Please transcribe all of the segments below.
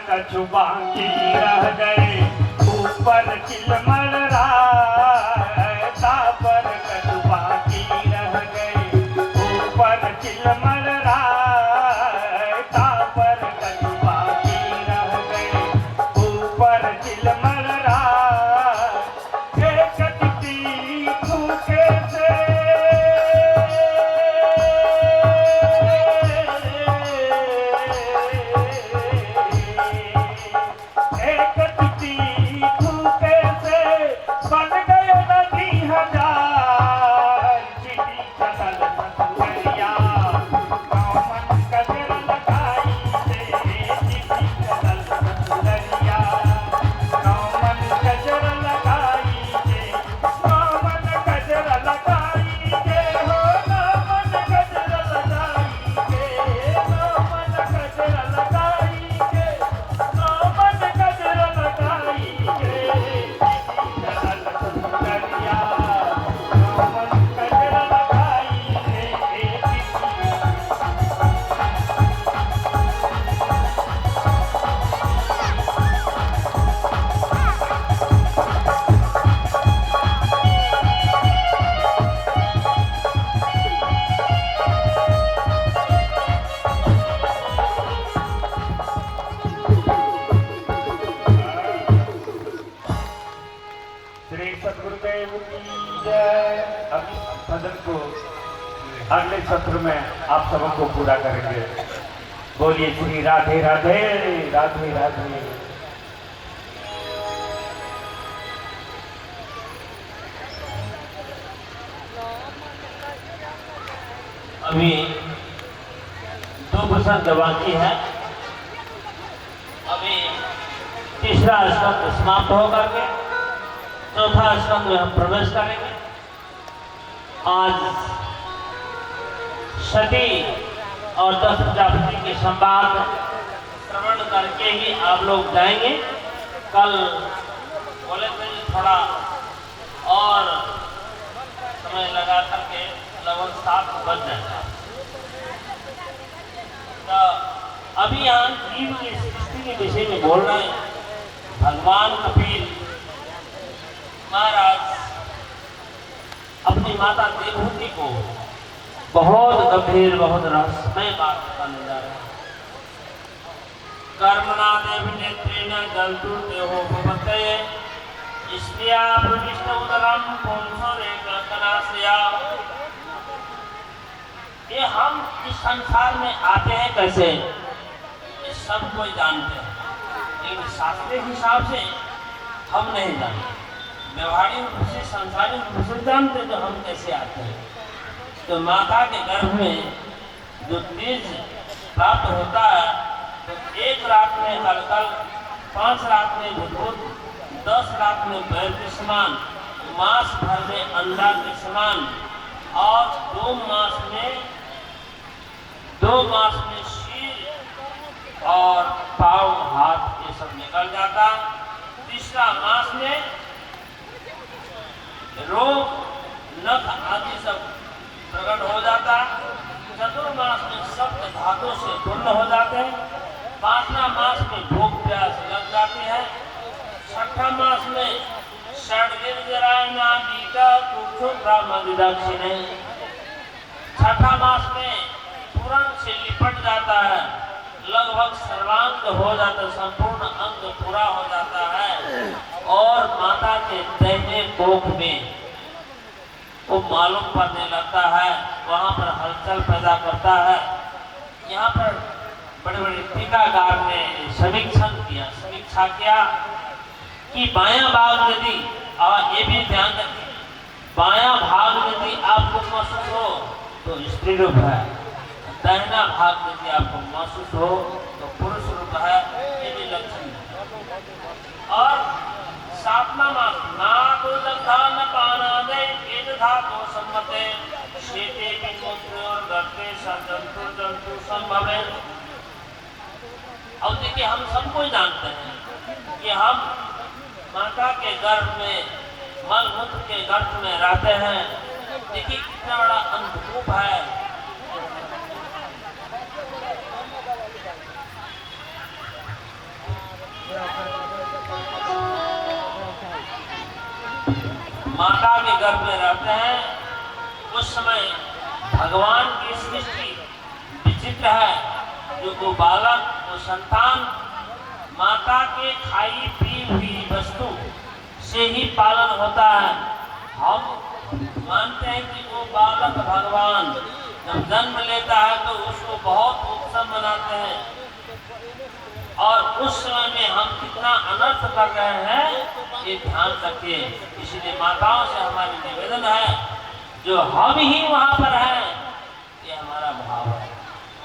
कछु बाकी रह गए ऊपर चिलमल रायता पर कछु बाकी रह गए ऊपर चिलमल रायता पर कछु बाकी रह गए ऊपर चिलमल राय एक चिट्ठी फूके से अगले सत्र में आप सबको पूरा करेंगे। बोलिए श्री राधे राधे राधे राधे। अभी 2% बाकी है। अभी तीसरा स्कंद समाप्त होकर के चौथा स्कंद में हम प्रवेश करेंगे। आज सती और 10 प्रजापति के संवाद श्रवण करके ही आप लोग जाएंगे। कल बोले थे थोड़ा और समय लगा करके लगभग 7 बज जाएगा। तो अभी यहाँ जीव की सृष्टि के विषय में बोल रहे हैं। भगवान कपिल महाराज अपनी माता देवहूति को बहुत गंभीर बहुत रहस्यमय बात बताने जा रहे हैं। कर्मणा देव नेत्रेण जलतु देहो भवते स्त्रिया प्रविष्ट उदरम पुंसोरे कल्पनाश्रया। ये हम इस संसार में आते हैं कैसे, ये सब कोई जानते हैं, लेकिन शास्त्रीय हिसाब से हम नहीं जानते। व्यवहारिक रूप से सांसारिक रूप से जानते तो हम कैसे आते हैं। तो माता के गर्भ में जो तेज प्राप्त होता है, तो 1 रात में कलकल, 5 रात में भूत, 10 रात में बैल के समान, मास भर में अंडा के समान, और 2 मास में शीर और पाँव हाथ ये सब निकल जाता। तीसरा मास में रोग नख आदि सब प्रकट हो जाता। चतुर्मास में सप्त धातु से पूर्ण हो जाते हैं। 5वां मास में भूख प्यास लग जाती है। 6ठा मास में छठा मास में पूर्ण से लिपट जाता है, लगभग सर्वांग हो जाता है, संपूर्ण अंग पूरा हो जाता है, और माता के दाहिने कोख में वो मालूम पड़ने लगता है, वहाँ पर हलचल पैदा करता है। यहाँ पर बड़े बड़े टीकाकार ने समीक्षा किया कि बायां भाग यदि, और ये भी ध्यान रखिए, बायां भाग यदि आपको महसूस हो तो स्त्री रूप है, दाहिना भाग यदि आपको महसूस हो तो पुरुष रूप है, ये भी लक्षण है। और 7वां मास नाको दग्धान पानादे एद धातु सम्मते शेते विमुद्रे और गर्ते जंतु संभवे। अब देखिए, हम सबको जानते हैं कि हम माता के गर्भ में, मल मूत्र के गर्भ में रहते हैं। देखिए कितना बड़ा अनुभूप है। माता के गर्भ में रहते हैं, उस समय भगवान की सृष्टि विचित्र है। जो बालक, वो संतान माता के खाई पी हुई वस्तु से ही पालन होता है। हम मानते हैं कि वो बालक भगवान जब जन्म लेता है तो उसको बहुत उत्सव मनाते हैं, और उस समय में हम कितना अनर्थ कर रहे हैं ये ध्यान रखिए। इसलिए माताओं से हमारी निवेदन है, जो हम ही वहाँ पर हैं, ये हमारा भाव है।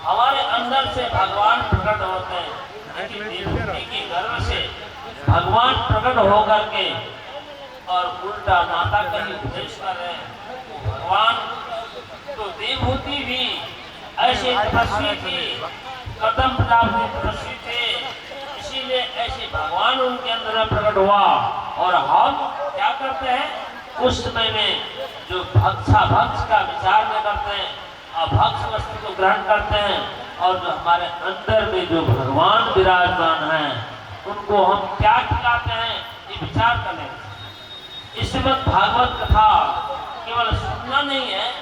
हमारे अंदर से भगवान प्रकट होते हैं, लेकिन देवहूति के गर्भ से भगवान प्रकट होकर के और उल्टा माता का ही उपदेश कर रहे हैं। भगवान तो देवहूति भी ऐसे तपस्वी थी, कदम प्रजापति तपस्वी थे, इसीलिए ऐसे भगवान उनके अंदर प्रकट हुआ। और हम क्या करते हैं, उस समय में जो भक्ष का विचार में करते हैं, अभक्ष वस्तु को ग्रहण करते हैं, और जो हमारे अंदर में जो भगवान विराजमान हैं, उनको हम क्या खिलाते हैं, ये विचार करें। इस वक्त भागवत कथा केवल सुनना नहीं है,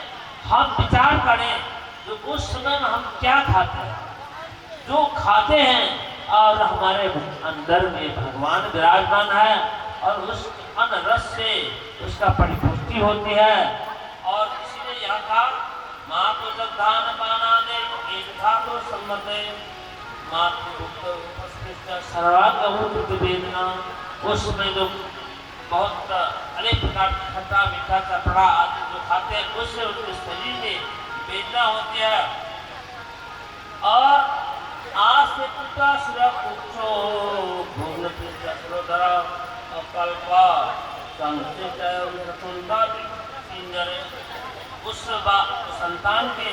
हम विचार करें जो उस समय में हम क्या खाते हैं, जो खाते हैं, और हमारे अंदर में भगवान विराजमान है, और उस अन्न रस से उसका परिपुष्टि होती है। और इसीलिए यहाँ का मातु दग्धान पानादे एक धातु सम्मते मातु सर्वांग वेदना। उस समय जो बहुत अनेक प्रकार की खट्टा मीठा चटड़ा आदि जो खाते हैं, उससे उनके शरीर में वेदना होती है। और आज से पिता सुरक्षो भूल सुरोधरा अकल्पा संचित उस संतान के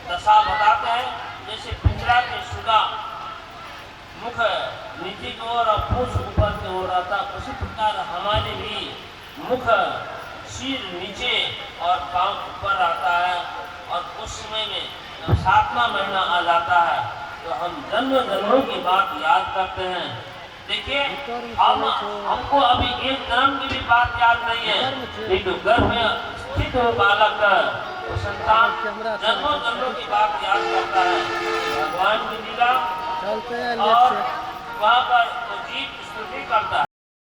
दशा बताते हैं, जैसे पिंजरा के सुगा मुख नीचे की ओर और पूछ ऊपर की ओर आता, उसी प्रकार हमारे भी मुख सिर नीचे और पांव ऊपर आता है। और उस समय में जब 7वां महीना आ जाता है तो हम जन्मों की बात याद करते हैं। देखिए, हमको अभी एक जन्म की भी बात याद नहीं है, लेकिन गर्भ में स्थित हो बालक, वो संतान जन्मों की बात याद करता है, भगवान की लीला, और वहाँ पर जीव स्तुति करता है।